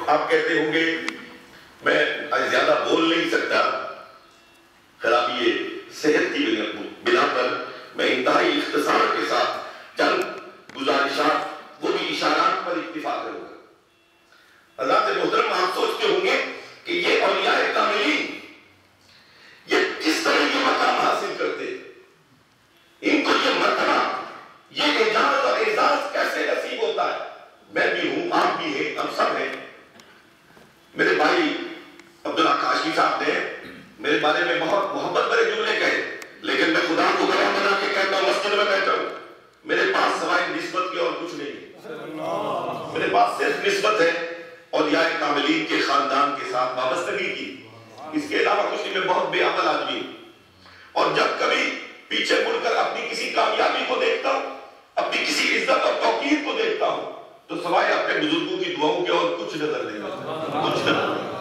آپ کہتے ہوں گے میں زیادہ بول نہیں سکتا، خرابی صحت کی بنا پر میں انتہائی اختصار کے ساتھ چند گزارشات وہ بھی اشارات پر اکتفا کروں گا۔ حضرات محترم، آپ سوچتے ہوں گے کہ یہ اولیاء کاملین یہ کس طرح یہ مقام حاصل کرتے، ان کو یہ مرتبہ، یہ اعجاز اور اعزاز کیسے نصیب ہوتا ہے؟ میں بھی ہوں، آپ بھی ہیں، ہم سب ہیں۔ میرے بھائی عبداللہ کاشمی صاحب نے میرے بارے میں بہت محبت بھرے جملے کہے، لیکن میں خدا کو گواہ بنا کے کہتا ہوں، مسجد میں بیٹھا ہوں، میرے پاس سوائے نسبت کے اور کچھ نہیں ہے، میرے پاس صرف نسبت ہے اولیاء کاملین کے خاندان کے ساتھ وابستگی کی، اس کے علاوہ کچھ نہیں۔ میں بہت بے عمل آدمی ہوں، اور جب کبھی پیچھے مڑ کر اپنی کسی کامیابی کو دیکھتا ہوں، اپنی کسی عزت اور توقیر کو دیکھتا ہوں، تو سوائے اپنے بزرگوں کی دعاؤں کے اور کچھ نظر نہیں آتا، کچھ نظر نہیں،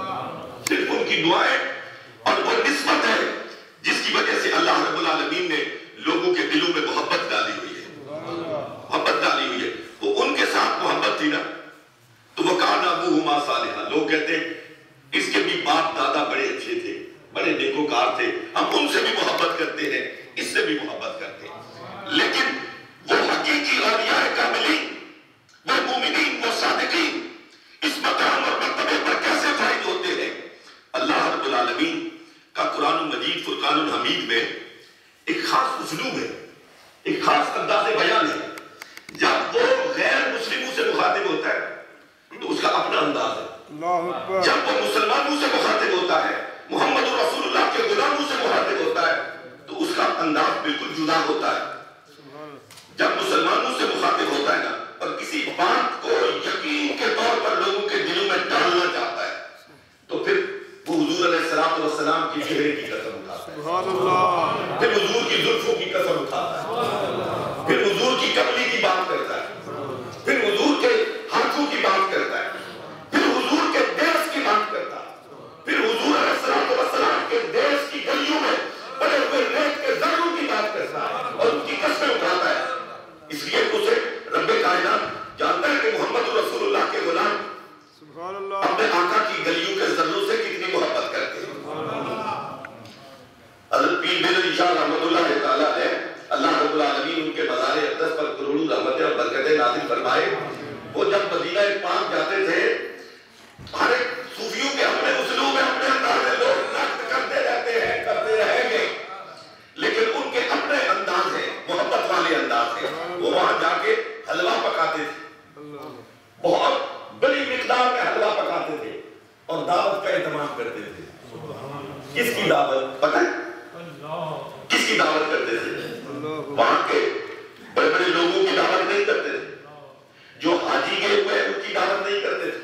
صرف ان کی دعائیں اور وہ نسبت ہے جس کی وجہ سے اللہ رب العالمین نے لوگوں کے دلوں میں محبت ڈالی ہوئی ہے، محبت ڈالی ہوئی ہے۔ وہ ان کے ساتھ محبت تھی نا، تو وہ کان ابوہما صالحا، لوگ کہتے ہیں اس کے بھی باپ دادا بڑے اچھے تھے، بڑے نیکوکار تھے، ہم ان سے بھی محبت کرتے ہیں، اس سے بھی محبت کرتے ہیں۔ لیکن وہ حقیقی اولیاء کاملین، وہ مومنین، وہ صادقین اس مقام اور مرتبے پر کیسے فائد ہوتے ہیں؟ اللہ رب العالمین کا قرآن مجید فرقان الحمید میں ایک خاص اسلوب ہے، ایک خاص انداز بیان ہے۔ جب وہ غیر مسلموں سے مخاطب ہوتا ہے تو اس کا اپنا انداز ہے، جب وہ مسلمانوں سے مخاطب ہوتا ہے، محمد رسول اللہ کے غلاموں سے مخاطب ہوتا ہے تو اس کا انداز بالکل جدا ہوتا ہے۔ جب مسلمانوں سے مخاطب ہوتا ہے نا اور کسی بات کو یقین کے طور پر لوگوں کے دلوں میں ڈالنا چاہتا ہے تو پھر وہ حضور علیہ السلام کی چہرے کی قسم اٹھاتا ہے، پھر حضور کی زلفوں کی قسم اٹھاتا ہے، پھر حضور کی کملی کی بات کرتا ہے، پھر حضور کے ہاتھوں کی بات کرتا ہے، پھر حضور کے دیس کی بات کرتا ہے، پھر حضور علیہ السلام کے دیس کی گلیوں میں پڑے ہوئے ریت کے ذروں کی بات کرتا ہے اور ان کی قسمیں اٹھاتا ہے۔ اس لیے اسے رب کائنات جانتا ہے کہ محمد رسول اللہ کے غلام اپنے آقا کی گلیوں کے ذروں سے کتنی محبت کرتے ہیں۔ حضرت پیر بن علی شاہ رحمۃ اللہ تعالیٰ ہے، اللہ رب العالمین ان کے مزار اقدس پر کروڑوں رحمتیں اور برکتیں نازل فرمائے۔ وہ جب مدینہ پاک جاتے تھے، ہر ایک صوفیوں کے اپنے اسلوب میں، اپنے انداز میں لوگ نقد کرتے رہتے ہیں، کرتے رہیں گے، لیکن ان کے اپنے انداز ہیں، محبت والے انداز ہیں۔ وہ وہاں جا کے حلوہ پکاتے تھے، بہت بڑی مقدار میں حلوہ پکاتے تھے اور دعوت کا اہتمام کرتے تھے۔ کس کی دعوت پتہ ہے؟ کس کی دعوت کرتے تھے؟ وہاں کے بڑے بڑے لوگوں کی دعوت نہیں کرتے تھے، جو حاجی گئے ہوئے ان کی دعوت نہیں کرتے تھے،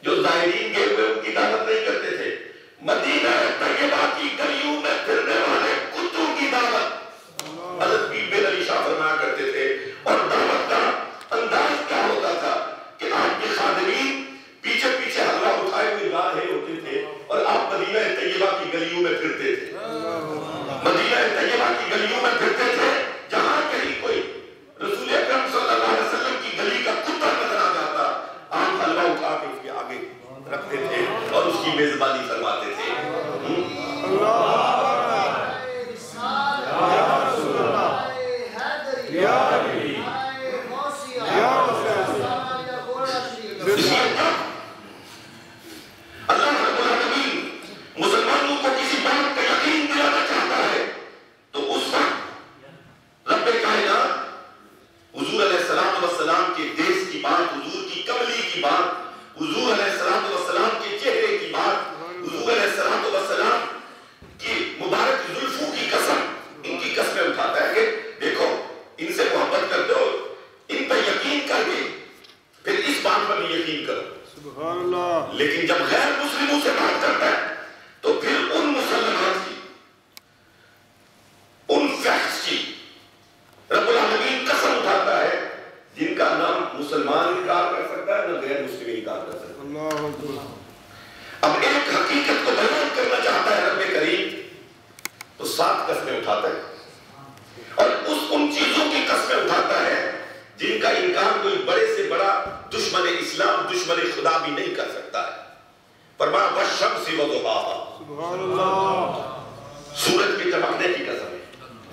جو زائرین گئے ہوئے ان کی دعوت نہیں کرتے تھے، مدینہ طیبہ کی گلیوں میں پھرنے والے کتوں کی دعوت حضرت پیر بن علی شاہ فرمایا کرتے تھے۔ اور دعوت کا انداز کیا ہوتا تھا کہ آپ کے خادمین پیچھے پیچھے حلوہ اٹھائے ہوئے گا رہے ہوتے تھے اور آپ مدینہ طیبہ کی گلیوں میں پھرتے تھے، مدینہ طیبہ کی گلیوں میں پھرتے تھے، جہاں کہیں کوئی رسول اکرم صلی اللہ علیہ وسلم کی گلی کا کتا نظر آ جاتا، آپ حلوہ اٹھا کے اس کے آگے رکھتے تھے اور اس کی میزبانی فرماتے تھے۔ اللہ رب العالمین مسلمانوں کو کسی بات کا یقین دلانا چاہتا ہے تو اس وقت رب کائنات حضور علیہ السلام کے دیس کی بات، حضور کی کملی کی بات، حضور علیہ السلام کے چہرے کی بات، حضور علیہ السلام کی مبارک زلفوں کی قسم، ان کی قسمیں اٹھاتا ہے کہ دیکھو ان سے محبت کرتے ہو، ان پر یقین کر کے پھر اس بات پر بھی یقین کرو۔ سبحان اللہ۔ لیکن جب غیر مسلموں سے بات کرتا ہے تو پھر ان مسلمانوں کی، ان فیکٹس کی رب العالمین قسم اٹھاتا ہے جن کا نام مسلمان انکار کر سکتا ہے نہ غیر مسلم انکار کر سکتا ہے۔ اللہ اکبر۔ اب ایک حقیقت کو بیان کرنا چاہتا ہے رب کریم تو 7 قسمیں اٹھاتا ہے اور ان چیزوں کی قسمیں اٹھاتا ہے جن جن کا انکار کوئی بڑے سے بڑا دشمن اسلام دشمن خدا بھی نہیں کر سکتا ہے. فرمایا والشمس وضحاها, سبحان اللہ, سورج کے چمکنے کی قسم ہے,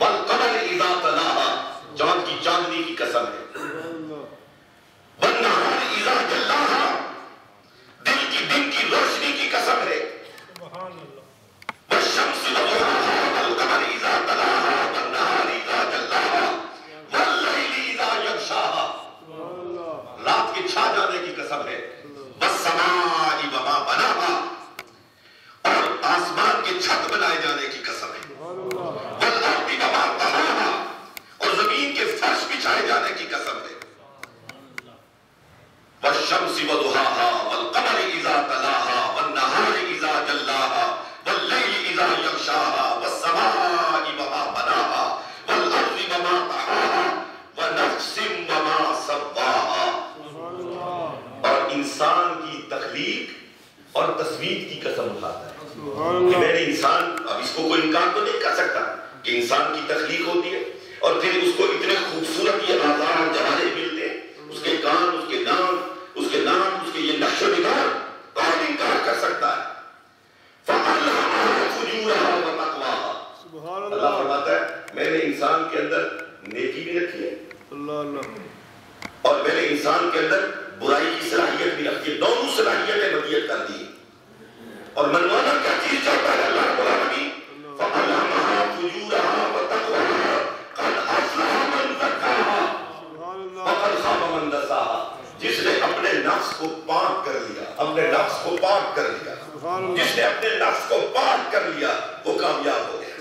والقمر اذا تلاها, چاند کی چاندنی کی قسم ہے, والنہار اذا جلاها, دن کی روشنی کی قسم ہے, والشمس وضحاها والقمر اذا تلاها والنہار اذا جلاها واللیل اذا یغشاها, رات کے چھا جانے کی قسم ہے, والسماء وما بناها, اور آسمان کے چھت بنائے جانے کی قسم ہے, والارض وما طحاها, اور زمین کے فرش بچھائے جانے کی قسم ہے, والشمس وضحاها والقمر اذا تلاها والنهار اذا جلاها والليل اذا يغشاها والسماء وما بناها والارض وما طحاها ونفس وما سواها, اور انسان کی تخلیق اور تصویر کی قسم اٹھاتا ہے کہ میں نے انسان, اب اس کو کوئی انکار تو نہیں کر سکتا کہ انسان کی تخلیق ہوتی ہے اور پھر اس کو اتنے خوبصورت یہ آزار جوارے ملتے ہیں, اس کے کان, اس کے دانت, اس کے نام, اس کے یہ نقش و نگار, کون انکار کر سکتا ہے؟ فَأَلْهَمَهَا فُجُورَهَا وَتَقْوَاهَا, اللہ فرماتا ہے میں نے انسان کے اندر نیکی بھی رکھی ہے, اور میں نے انسان کے اندر برائی کی صلاحیت بھی رکھی ہے, دونوں صلاحیتیں مدیت کر دی, اور منوانا کیا چیز چاہتا ہے اللہ رب العالمین؟ فَأَلْهَمَهَا فُجُورَهَا وَتَقْوَاهَا قَدْ أَفْلَحَ مَنْ زَكَّاهَا وَقَدْ خَابَ مَنْ دَسَّاهَا, جس نے اپنے نفس کو پاک کر لیا, اپنے نفس کو پاک کر لیا, جس نے اپنے نفس کو پاک کر لیا وہ کامیاب ہو گیا.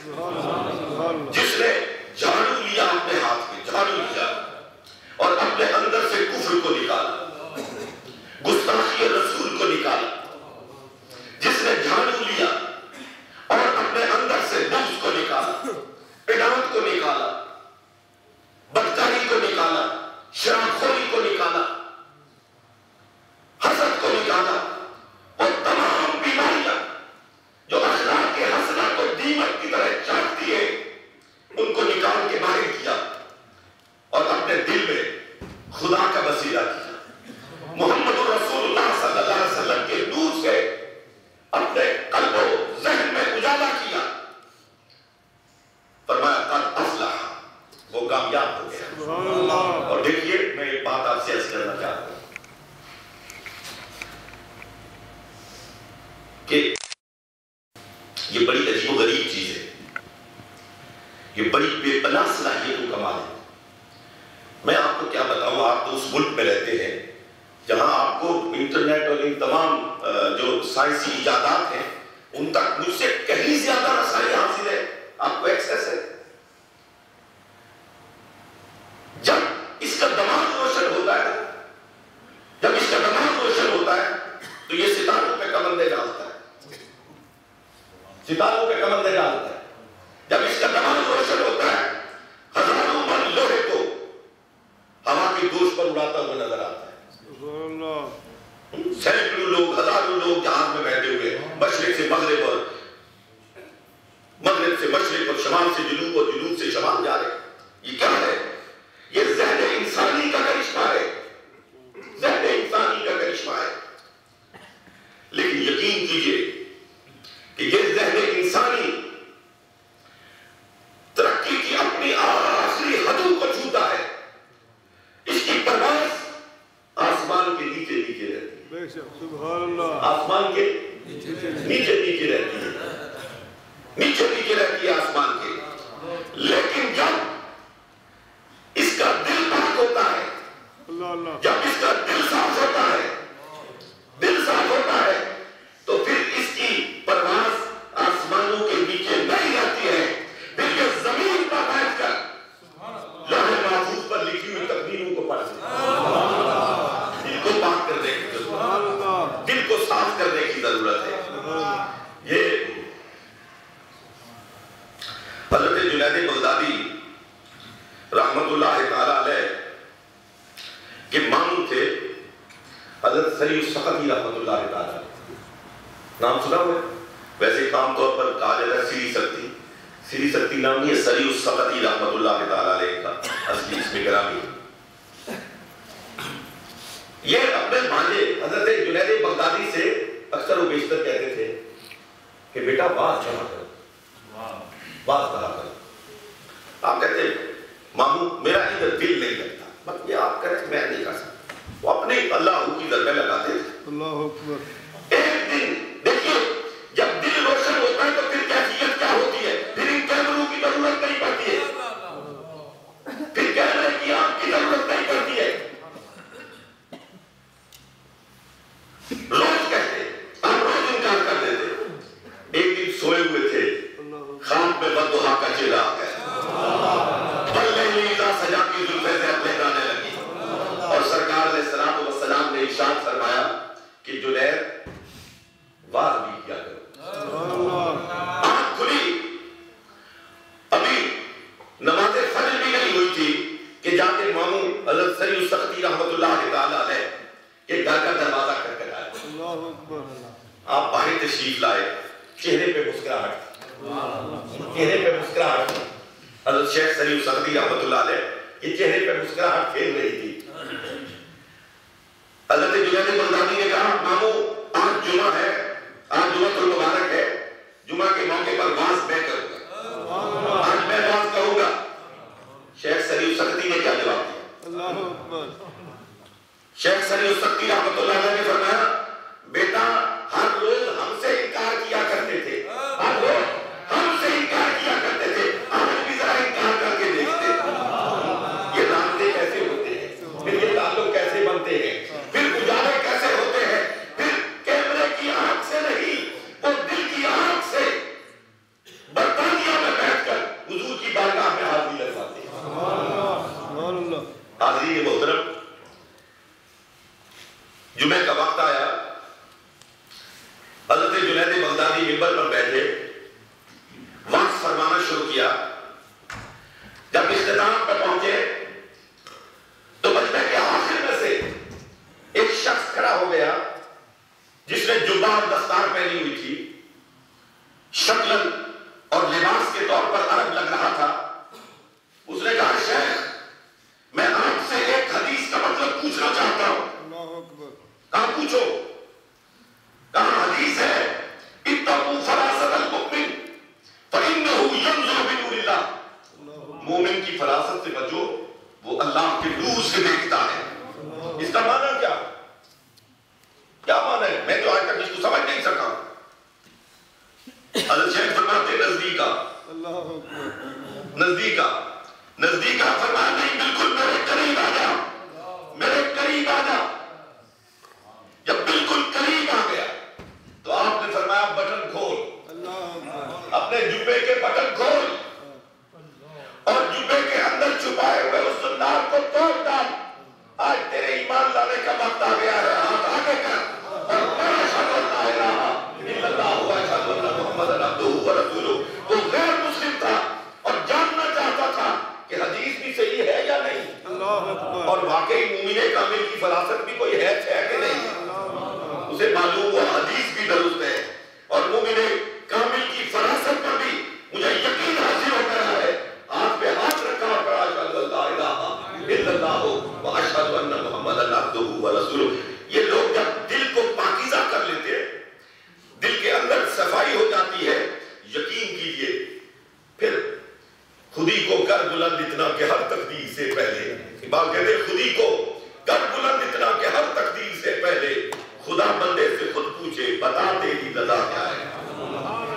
جس نے جھاڑو لیا اپنے ہاتھ میں, جھاڑو لیا اور اپنے اندر سے کفر کو نکالا, گستاخی رسول کو نکالا, جس نے جھاڑو لیا اور اپنے اندر سے بغض کو نکالا, عناد کو نکالا, بدکاری کو نکالا, شراب خوری کو نکالا, حسد کو نکالا, اور تمام بیماریاں جو اخلاق کے حسنہ کو دیمک کی طرح چاٹتی ہے ان کو نکال کے باہر کیا, اور اپنے دل میں خدا کا وسیلہ کیا, محمد رسول اللہ صلی اللہ علیہ وسلم کے نور سے اپنے قلب و ذہن میں اجالا کیا. فرمایا قد افلح, وہ کامیاب ہو گیا. اور دیکھیے میں ایک بات آپ سے عرض کرنا چاہتا ہوں کہ یہ بڑی عجیب و غریب چیز ہے, یہ بڑی بے پناہ صلاحیتوں کا مال ہے. میں آپ کو کیا بتاؤں, آپ تو اس ملک میں رہتے ہیں جہاں آپ کو انٹرنیٹ اور ان تمام جو سائنسی ایجادات ہیں ان تک مجھ سے کہیں زیادہ رسائی حاصل ہے, آپ کو ایکسیس ہے. جب اس کا دماغ روشن ہوتا ہے, جب اس کا دماغ روشن ہوتا ہے تو یہ ستاروں پہ کمندے ڈالتا ہے, ستاروں پہ کمندے ڈالتا ہے. جب اس کا دماغ روشن ہوتا ہے ہزاروں من لوہے کو ہوا کی دوش پر اڑاتا ہوا نظر آتا ہے. سینکڑوں لوگ, ہزاروں لوگ جہاز میں بیٹھے ہوئے, مشرق سے مغرب اور مغرب سے مشرق اور شمال سے جنوب اور جنوب سے شمال جا رہے. یہ کیا ہے؟ یہ ذہن انسانی کا کرشمہ ہے, ذہن انسانی کا کرشمہ ہے. لیکن یقین کیجئے کہ یہ ذہن انسانی ترقی کی اپنی آخری حدوں کو چھوتا ہے. اس کی پرواز آسمان کے نیچے نیچے رہتی ہے, سبحان اللہ, آسمان کے نیچے نیچے رہتی ہے, نیچے نیچے رہتی ہے آسمان کے. لیکن جب اس کا دل پاک ہوتا ہے, جب اس کا دل صاف ہوتا ہے, دل صاف ہوتا ہے, تو پھر اس کی پرواز آسمانوں کے نیچے نہیں رہتی ہے, پھر یہ زمین پر بیٹھ کر لوح محفوظ پر لکھی ہوئی تقدیروں کو پڑھتے ہیں. دل کو پاک کرنے کی ضرورت ہے, دل کو صاف کرنے کی ضرورت ہے. یہ حضرت جنید بغدادی رحمت اللہ تعالی علیہ کے ماموں تھے حضرت سری السخطی رحمت اللہ تعالی. نام سنا ہوئے؟ ویسے عام طور پر کہا جاتا ہے سری سکتی, سری سکتی نام نہیں ہے, سری السخطی رحمت اللہ تعالی علیہ کا اصلی اسم گرامی. یہ اپنے بھانجے حضرت جنید بغدادی سے اکثر و بیشتر کہتے تھے کہ بیٹا بات جمع کرو، بات کہا کرو. آپ کہتے ہیں ماموں میرا ادھر دل نہیں لگتا، بس یہ آپ کریں میں نہیں کر سکتا. وہ اپنے اللہ کی ضربے لگاتے تھے. اللہ اکبر. ایک دن دیکھیے جب دل روشن ہوتا ہے تو پھر کیفیت کیا ہوتی ہے، پھر ان کیمروں کی ضرورت نہیں پڑتی ہے، پھر کیمرے کی آنکھ کی ضرورت نہیں پڑتی ہے. روز کہتے آپ روز انکار کر دیتے. ایک دن سوئے ہوئے تھے، خواب میں بددعا کا چہرہ آ گیا، سجا کی زلفیں سے اپنے گانے لگی، اور سرکار علیہ السلام نے ارشاد فرمایا کہ جنید واہ بھی کیا کرو. آنکھ کھلی، ابھی نماز فجر بھی نہیں ہوئی تھی کہ جا کے ماموں حضرت سری السختی رحمت اللہ تعالی علیہ کے گھر کا دروازہ کھٹکھٹایا. آپ باہر تشریف لائے، چہرے پہ مسکراہٹ، چہرے پہ مسکراہٹ. حضرت شیخ سری السختی رحمت اللہ علیہ کے چہرے پہ مسکراہٹ کھیل رہی تھی. حضرت جنید بغدادی نے کہا ماموں آج جمعہ ہے، آج جمعہ المبارک ہے، جمعہ کے موقع پر واز میں کروں گا، آج میں واز کروں گا. شیخ سری السختی نے کیا جواب دیا؟ شیخ سری السختی رحمت اللہ علیہ نے فرمایا بیٹا ہر روز ہم سے انکار کیا کرتے تھے، ہر روز ہم سے انکار کیا کرتے تھے، آج بھی ذرا انکار کر کے دیکھتے. یہ رابطے کیسے ہوتے ہیں، پھر یہ تعلق کیسے بنتے ہیں، پھر گزارے کیسے ہوتے ہیں، پھر کیمرے کی آنکھ سے نہیں وہ دل کی آنکھ سے برطانیہ میں بیٹھ کر حضور کی بارگاہ میں حاضری لگواتے ہیں. حاضرین محترم، جمعے کا وقت آیا، حضرت جنید بغدادی منبر پر بیٹھے، وعظ فرمانا شروع کیا. جب اختتام پر پہنچے تو مجمع کے آخر میں سے ایک شخص کھڑا ہو گیا جس نے جبہ اور دستار پہنی ہوئی تھی، شکل اور لباس کے طور پر عرب لگ رہا تھا. اس نے کہا شیخ میں آپ سے ایک حدیث کا مطلب پوچھنا چاہتا ہوں. کہاں پوچھو؟ کہاں حدیث ہے اتقوا فراست المؤمن فإنه ينظر بنور اللہ. مومن کی فراست سے بچو، وہ اللہ کے نور سے دیکھتا ہے. اس کا معنی کیا؟ کیا معنی ہے؟ میں تو آج تک اس کو سمجھ نہیں سکا. حضرت شیخ فرماتے نزدیکا، نزدیکا، نزدیکا فرمایا نہیں، بالکل میرے قریب آ جا، میرے قریب آ جا. جب بالکل قریب آ گیا تو آپ نے فرمایا بٹن کھول، اپنے جبے کے بٹن کھول اور جبے کے اندر چھپائے ہوئے اس زنار کو توڑ ڈال. آج تیرے ایمان لانے کا وقت آ گیا ہے. ہاتھ آگے کر اور میں اشہد ان لا الہ الا اللہ و اشہد ان محمدًا عبدہ و رسولہ. وہ غیر مسلم تھا اور جاننا چاہتا تھا کہ حدیث بھی صحیح ہے یا نہیں، اور واقعی مومن کامل کی فراست بھی کوئی ہے کہ نہیں. اسے معلوم ہوا حدیث بھی درست ہے اور مومن کامل کی فراست پر بھی مجھے یقین حاصل ہو گیا ہے. ہاتھ پہ ہاتھ رکھا اور کہا اشہد ان لا الہ الا اللہ و اشہد ان محمدًا عبدہ و رسولہ. یہ لوگ جب دل کو پاکیزہ کر لیتے، دل کے اندر صفائی ہو جاتی ہے، یقین کیجئے پھر خودی کو کر بلند اتنا کہ ہر تقدیر سے پہلے، اقبال کہتے ہیں خودی کو کر بلند اتنا کہ ہر تقدیر سے پہلے خدا بندے سے خود پوچھے بتا تیری رضا کیا ہے.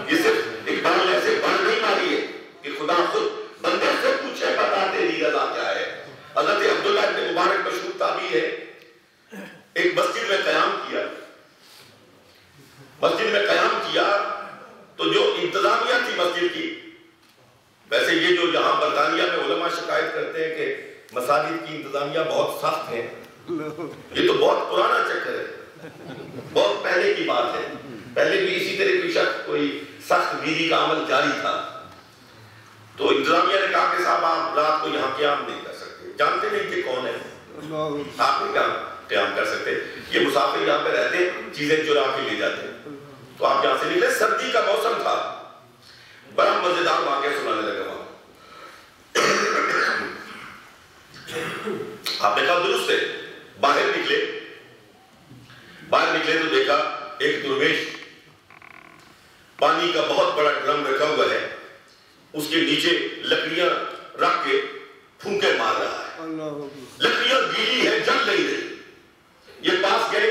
یہ صرف اقبال نے ایسے پڑھ نہیں ماری ہے کہ خدا خود بندے سے پوچھے بتا تیری رضا کیا ہے. حضرت عبداللہ ابن مبارک مشہور تابعی ہے، ایک مسجد میں قیام کیا. مسجد میں قیام کیا تو جو انتظامیہ تھی مسجد کی، ویسے یہ جو یہاں برطانیہ میں علماء شکایت کرتے ہیں کہ مساجد کی انتظامیہ بہت سخت ہے، یہ تو بہت پرانا چکر ہے، بہت پہلے کی بات ہے. پہلے بھی اسی طرح کی شخص کوئی سخت بیری کا عمل جاری تھا. تو انتظامیہ نے کہا کہ صاحب آپ رات کو یہاں قیام نہیں کر سکتے. جانتے نہیں کہ کون ہے، آپ نہیں قیام کر سکتے. یہ مسافر یہاں پہ رہتے ہیں، چیزیں چرا کے لے جاتے ہیں. تو آپ یہاں سے نکلے، سردی کا موسم تھا. بڑا مزیدار واقعہ سنانے لگا وہاں. آپ نے کہا درست ہے. باہر نکلے باہر نکلے تو دیکھا ایک درویش پانی کا بہت بڑا ڈرم رکھا ہوا ہے، اس کے نیچے لکڑیاں رکھ کے پھونکے مار رہا ہے، لکڑیاں گیلی ہے، جل نہیں رہی۔ یہ پاس گئے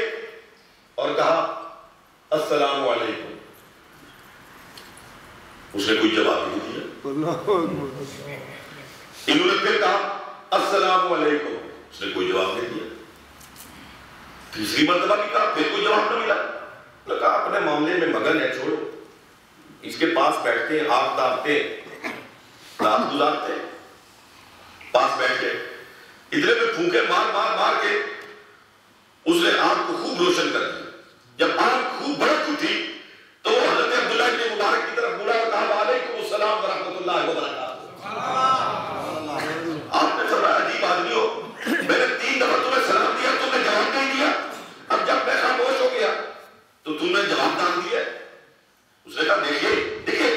اور کہا السلام علیکم، اس نے کوئی جواب نہیں دیا۔ انہوں نے پھر کہا السلام علیکم، اس نے کوئی جواب نہیں دیا۔ تیسری مرتبہ بھی کہا، پھر کوئی جواب نہ ملا۔ نے کہا اپنے معاملے میں مگن ہے، چھوڑو، اس کے پاس بیٹھتے ہیں، آگ تاپتے ہیں، رات گزارتے ہیں۔ پاس بیٹھ کے ادھر میں پھونکے مار مار مار کے اس نے آگ کو خوب روشن کر دیا۔ جب آگ خوب بڑک اٹھی تو وہ حضرت عبداللہ ابن مبارک کی طرف مڑا اور کہا وعلیکم السلام ورحمۃ اللہ وبرکاتہ۔ آپ نے فرمایا عجیب آدمی ہو، میں نے 3 دفعہ تمہیں سلام دیا، تم نے جواب نہیں دیا، اب جب میں خاموش ہو گیا تو تم نے جواب ڈال دیا۔ اس نے کہا دیکھیے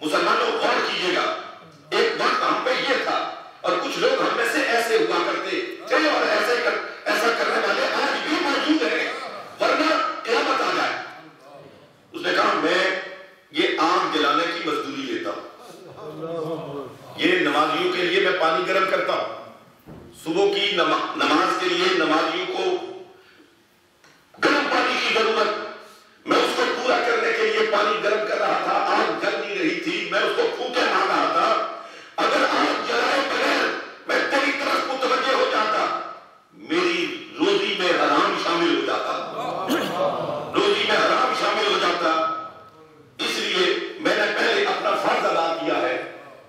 مسلمانوں غور کیجئے گا، ایک وقت ہم پہ یہ تھا اور کچھ لوگ ہم میں سے ایسے ہوا کرتے تھے اور ایسا کرنے والے آج بھی موجود ہیں، ورنہ قیامت آ جائے۔ اس نے کہا میں یہ آگ جلانے کی مزدوری لیتا ہوں، یہ نمازیوں کے لیے میں پانی گرم کرتا ہوں، صبح کی نماز کے لیے نمازیوں کو گرم پانی کی ضرورت، میں اس کو پورا کرنے کے لیے پانی گرم کر رہا تھا، آگ جل نہیں رہی تھی، میں اس کو پھونکے مار رہا تھا۔ اگر آگ جلائے بغیر میں تیری طرف متوجہ ہو جاتا، میری روزی میں حرام شامل ہو جاتا، روزی میں حرام شامل ہو جاتا، اس لیے میں نے پہلے اپنا فرض ادا کیا ہے،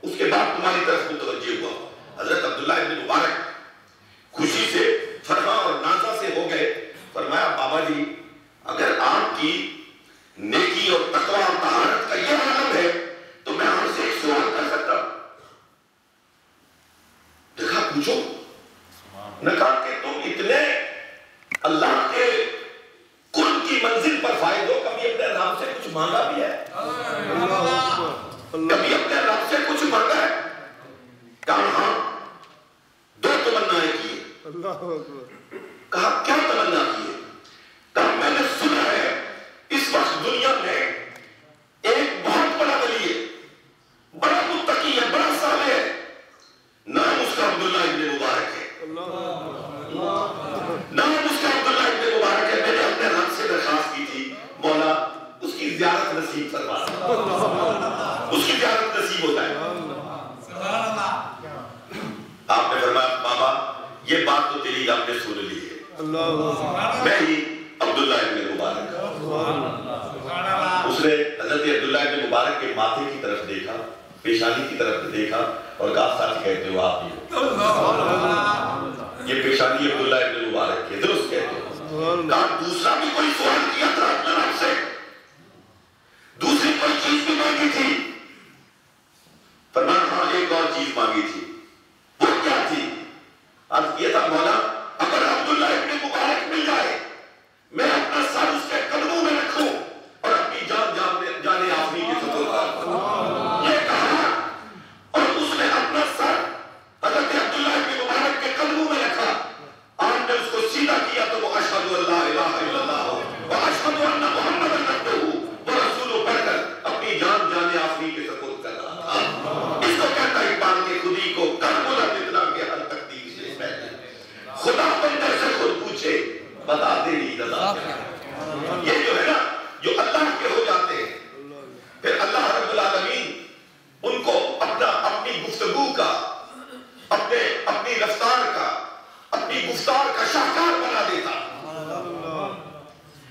اس کے بعد تمہاری طرف متوجہ ہوا۔ حضرت عبداللہ ابن مبارک خوشی سے فرما اور نازا سے ہو گئے۔ فرمایا بابا جی اگر آپ کی نیکی اور تقوی اور طہارت کا یہ عالم ہے تو میں آپ سے ایک سوال کر سکتا ہوں؟ دیکھا پوچھو۔ نے کہا کہ تم اتنے اللہ کے قرب کی منزل پر فائد ہو، کبھی اپنے رب سے کچھ مانگا بھی ہے؟ کبھی اپنے رب سے کچھ مانگا ہے؟ کہا ہاں 2 تمنائیں کی۔ کہا کیا تمنا کی ہے؟ کہا میں نے سنا ہے اس وقت دنیا میں ایک بہت بڑا ولی ہے، بڑا متقی ہے، بڑا صالح ہے، نام اس کا عبداللہ ابن مبارک ہے، نام اس کا عبداللہ ابن مبارک ہے۔ میں نے اپنے رب سے درخواست کی تھی مولا اس کی زیارت نصیب فرما، اس کی زیارت نصیب ہوتا ہے۔ آپ نے فرمایا بابا یہ بات تو تیری آپ نے سن لی ہے، میں ہی عبداللہ ابن مبارک۔ اس نے حضرت عبداللہ ابن مبارک کے ماتھے کی طرف دیکھا، پیشانی کی طرف دیکھا اور کہا سچ کہتے ہو آپ ہی ہو، یہ پیشانی عبداللہ ابن مبارک کی، درست کہتے ہو۔ کہا دوسرا بھی کوئی سوال کیا تھا اپنے رب سے، دوسری کوئی چیز بھی مانگی تھی؟ فرمایا ہاں ایک اور چیز مانگی تھی۔ وہ کیا تھی؟ عرض یہ تھا مولا اگر عبداللہ ابن مبارک مل جائے میں اپنا سر اس کے قدموں میں رکھوں اور اپنی جان آفری کی فکر کروں۔ یہ کہا اور اس نے اپنا سر حضرت عبداللہ ابن مبارک کے قدموں میں رکھا۔ آپ نے اس کو سیدھا کیا تو وہ اشہد ان لا الہ الا اللہ و اشہد ان محمدًا عبدہ و رسولہ پڑھ کر اپنی جان آفری کے سپرد کر رہا تھا۔ اس کو کہتا اقبال کے خودی کو کر بولا اتنا کہ ہر تقدیر سے پہلے خدا بندے سے خود پوچھے بتا دے نہیں رضا کیا۔ یہ جو ہے نا جو اللہ کے ہو جاتے ہیں پھر اللہ رب العالمین ان کو اپنی گفتگو کا اپنی رفتار کا اپنی گفتار کا شاہکار بنا دیتا۔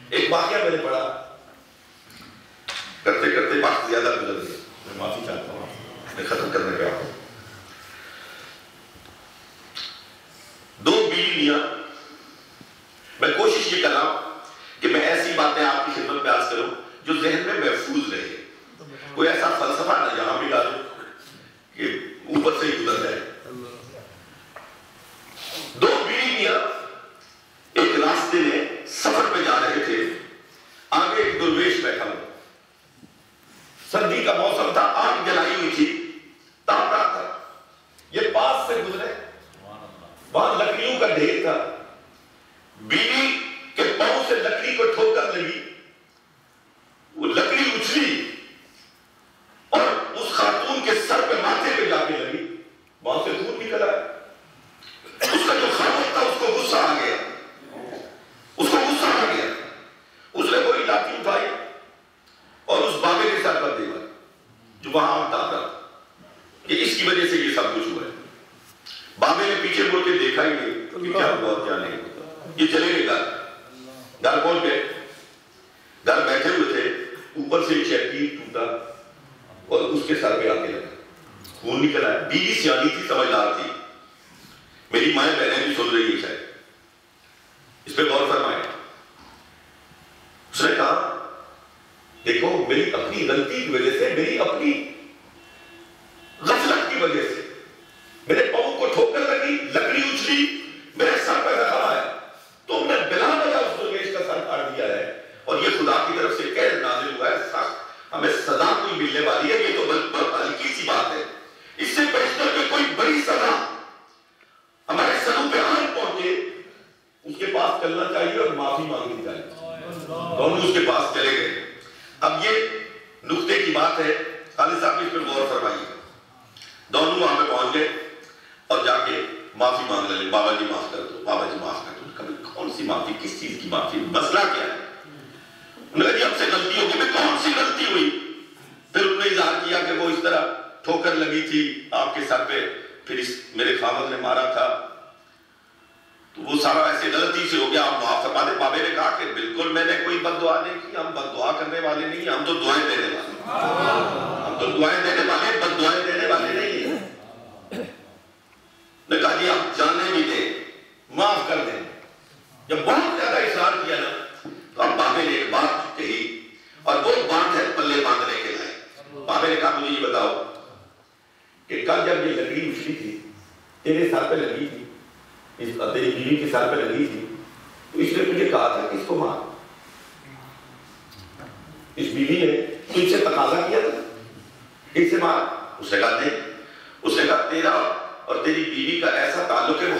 ایک واقعہ میں نے پڑھا، کرتے کرتے وقت زیادہ گزر گیا، میں معافی چاہتا ہوں، میں ختم کرنے پہ آتا ہوں۔ 2 بیوی میاں، میں کوشش یہ کر رہا ہوں کہ میں ایسی باتیں آپ کی خدمت میں عرض کروں جو ذہن میں محفوظ رہے، کوئی ایسا فلسفہ نہ یہاں بھی ڈالوں کہ اوپر سے ہی گزر جائے۔ 2 بیوی میاں ایک راستے میں سفر پہ جا رہے تھے، آگے ایک درویش بیٹھا ہوا، سردی کا موسم تھا، آگ جلائی ہوئی تھی، تاپ رہا تھا، یہ پاس سے گزرے، وہاں لکڑیوں کا ڈھیر تھا، بیوی کے پاؤں سے لکڑی تو وہاں آنکھ ڈال رہا کہ اس کی وجہ سے یہ سب کچھ ہوا ہے. بابے نے پیچھے مڑ کے دیکھا ہی نہیں کہ کیا ہوا کیا نہیں ہوتا. یہ چلے گئے گھر کھول کے گھر بیٹھے ہوئے تھے. اوپر سے شبیر ٹوٹا اور اس کے سر پہ آ کے لگا, خون نکل آیا. بیوی سیانی تھی, سمجھدار تھی. میری مائیں بہنیں بھی سن رہی ہیں شاید, اس پہ غور فرمائے. اس نے کہا دیکھو میری اپنی غلطی کی وجہ سے, میری اپنی غفلت کی وجہ سے میرے پاؤں کو ٹھوکر لگی, لکڑی اچھلی, میرے سر پہ زخم آیا, تم نے بلا وجہ اس درویش کا سر کاٹ دیا ہے اور یہ خدا کی طرف سے قید نازل ہوا ہے, سخت ہمیں سزا کوئی ملنے والی ہے. یہ تو ہلکی سی بات ہے, اس سے بہتر کہ کوئی بڑی سزا ہمارے سروں پہ آن پہنچے. اس کے پاس چلنا چاہیے اور معافی مانگنی چاہیے. دونوں اس کے پاس چلے گئے. اب یہ نقطے کی بات ہے, خالد صاحب اس پر غور فرمائیے. دونوں وہاں پہ پہنچ گئے اور جا کے معافی مانگ لیں. بابا جی معاف کر دو, بابا جی معاف کر دو. کبھی کون سی معافی, کس چیز کی معافی, مسئلہ کیا ہے؟ انہوں نے کہا جی ہم سے غلطی ہوگی. میں کون سی غلطی ہوئی؟ پھر انہوں نے اظہار کیا کہ وہ اس طرح ٹھوکر لگی تھی آپ کے سر پہ, پھر میرے خاوند نے مارا تھا, تو وہ سارا ایسے غلطی سے ہو گیا, آپ معاف فرما دیں. بابے نے کہا کہ بالکل میں نے کوئی بد دعا نہیں کی, ہم بد دعا کرنے والے نہیں ہیں, ہم تو دعائیں دینے والے ہیں. ہم تو دعائیں دینے والے, بد دعائیں دینے والے نہیں ہیں. نے کہا جی آپ جانے بھی دیں, معاف کر دیں. جب بہت زیادہ اصرار کیا نا تو اب بابے نے ایک بات کہی, اور وہ بات ہے پلے باندھنے کے لائے. بابے نے کہا مجھے یہ بتاؤ کہ کل جب یہ لکڑی اچھلی تھی تیرے سر پہ لگی تھی, تیری بیوی کے سر پہ لگی تھی, تو اس نے تجھے کہا تھا کہ اس کو مار. اس بیوی نے تجھ سے تقاضا کیا تھا کہ اسے مار. اس نے کہا نہیں. اس نے کہا تیرا اور تیری بیوی کا ایسا تعلق ہے,